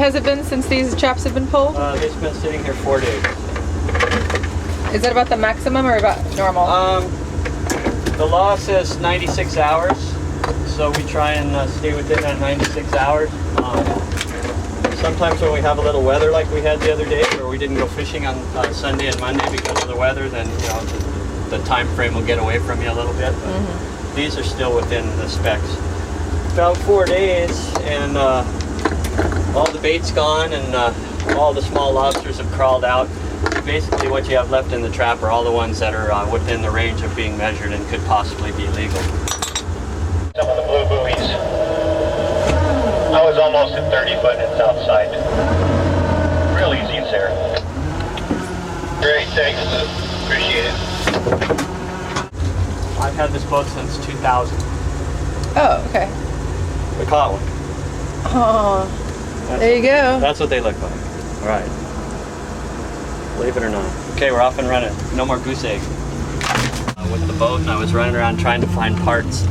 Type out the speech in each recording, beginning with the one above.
has it been since these traps have been pulled? It's been sitting here 4 days. Is that about the maximum or about normal? The law says 96 hours, so we try and stay within that 96 hours. Sometimes when we have a little weather like we had the other day, where we didn't go fishing on Sunday and Monday because of the weather, then the time frame will get away from you a little bit. But these are still within the specs. About 4 days, and all the bait's gone, and all the small lobsters have crawled out. Basically, what you have left in the trap are all the ones that are within the range of being measured and could possibly be legal. Some of the blue buoys. I was almost at 30 foot and it's outside. Real easy and Sarah. Great, thanks, Lou. Appreciate it. I've had this boat since 2000. Oh, okay. We caught one. Oh, there you go. That's what they look like. All right. Believe it or not. Okay, we're off and running. No more goose egg. With the boat, and I was running around trying to find parts.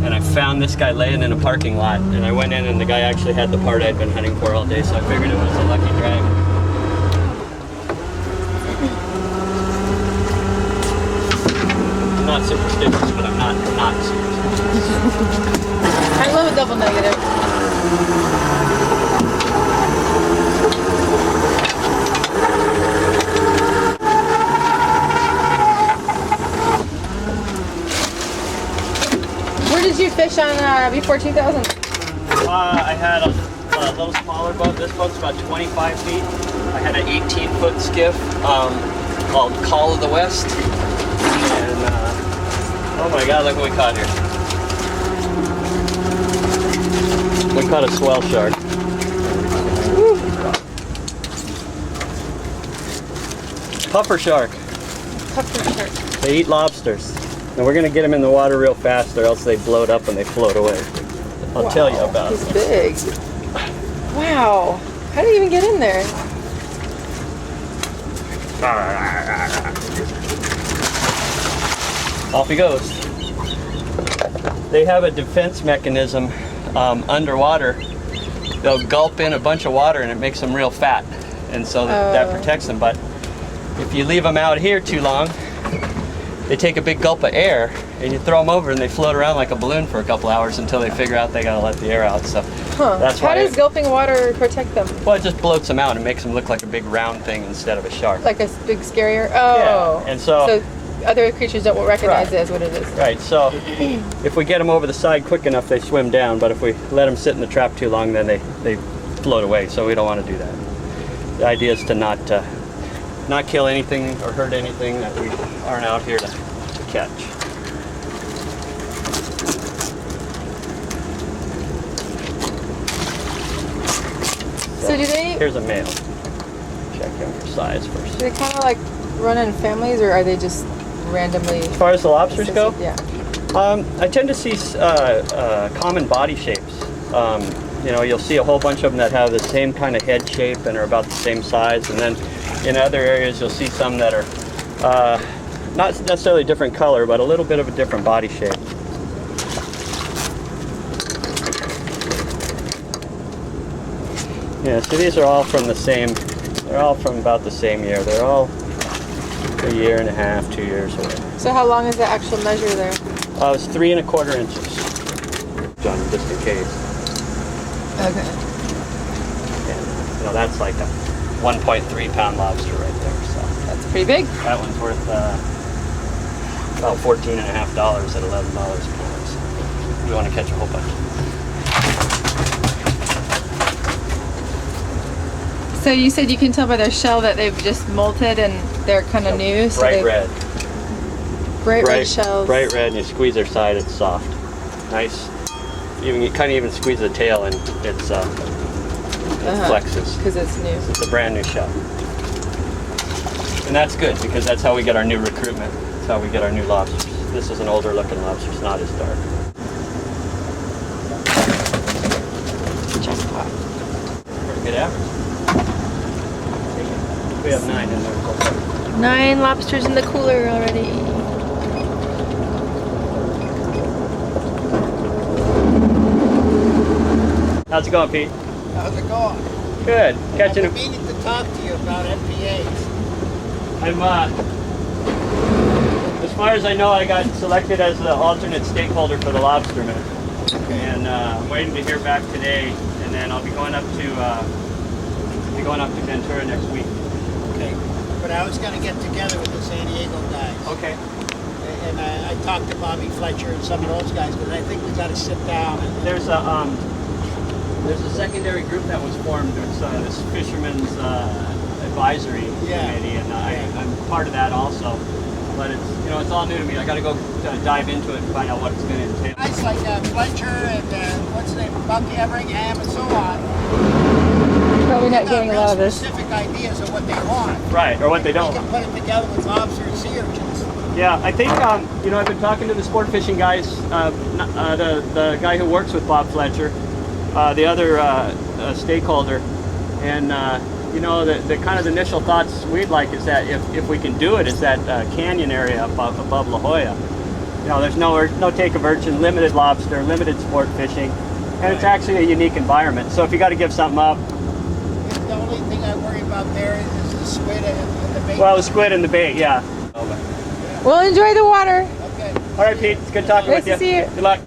And I found this guy laying in a parking lot. And I went in, and the guy actually had the part I'd been hunting for all day, so I figured it was a lucky drag. I'm not superstitious, but I'm not superstitious. I love a double negative. Where did you fish on before 2000? I had a little smaller boat. This boat's about 25 feet. I had an 18-foot skiff called Call of the West. And oh my God, look what we caught here. We caught a swell shark. Woo. Puffer shark. Puffer shark. They eat lobsters. And we're going to get them in the water real fast or else they bloat up and they float away. I'll tell you about it. He's big. Wow. How did he even get in there? Off he goes. They have a defense mechanism underwater. They'll gulp in a bunch of water and it makes them real fat. And so that protects them. But if you leave them out here too long, they take a big gulp of air and you throw them over and they float around like a balloon for a couple hours until they figure out they gotta let the air out. So that's why. How does gulping water protect them? Well, it just bloats them out and makes them look like a big round thing instead of a shark. Like a big scarier? Oh. Yeah. And so other creatures don't recognize it as what it is. Right. So if we get them over the side quick enough, they swim down. But if we let them sit in the trap too long, then they float away. So we don't want to do that. The idea is to not kill anything or hurt anything that we aren't out here to catch. So do they... Here's a male. Check him for size first. Do they kind of like run in families or are they just randomly... As far as the lobsters go? Yeah. I tend to see common body shapes. You'll see a whole bunch of them that have the same kind of head shape and are about the same size. And then in other areas, you'll see some that are not necessarily a different color, but a little bit of a different body shape. Yeah, so these are all from they're all from about the same year. They're all a year and a half, 2 years away. So how long is the actual measure there? It's 3 1/4 inches. John, just in case. Okay. And, that's like a 1.3 pound lobster right there. So that's pretty big. That one's worth about $14.50 at $11 a pound. So we want to catch a whole bunch. So you said you can tell by their shell that they've just molted and they're kind of new. So bright red. Bright red shells. Bright red, and you squeeze their side, it's soft. Nice. You kind of even squeeze the tail and it flexes. Because it's new. It's a brand new shell. And that's good because that's how we get our new recruitment. That's how we get our new lobsters. This is an older looking lobster, it's not as dark. Just pop. Pretty good average. We have 9 in there. 9 lobsters in the cooler already. How's it going, Pete? How's it going? Good. Catching I've them. been meaning to talk to you about MPAs. I'm, as far as I know, I got selected as the alternate stakeholder for the lobstermen. And I'm waiting to hear back today, and then I'll be going up to Ventura next week. Okay. But I was going to get together with the San Diego guys. Okay. And I talked to Bobby Fletcher and some of those guys, but I think we got to sit down. And, There's a secondary group that was formed. It's this fisherman's advisory committee, and I'm part of that also. But it's it's all new to me. I got to go dive into it and find out what it's going to entail. guys like Fletcher and what's the name, Bucky Everingham and so on. Probably not Got getting a real lot of this. specific ideas of what they want. Right, or what they We don't. can put it together with lobster and sea urchins. Yeah, I think I've been talking to the sport fishing guys. The guy who works with Bob Fletcher, the other stakeholder, and the kind of initial thoughts we'd like is that if we can do it, is that canyon area above La Jolla. There's no take of urchin, limited lobster, limited sport fishing, and it's actually a unique environment. So if you got to give something up, The only thing I worry about there is the squid and the bait. well, the squid and the bait, yeah. Well, enjoy the water. Okay. All right, Pete, it's good talking Nice with you. to see you. Good luck.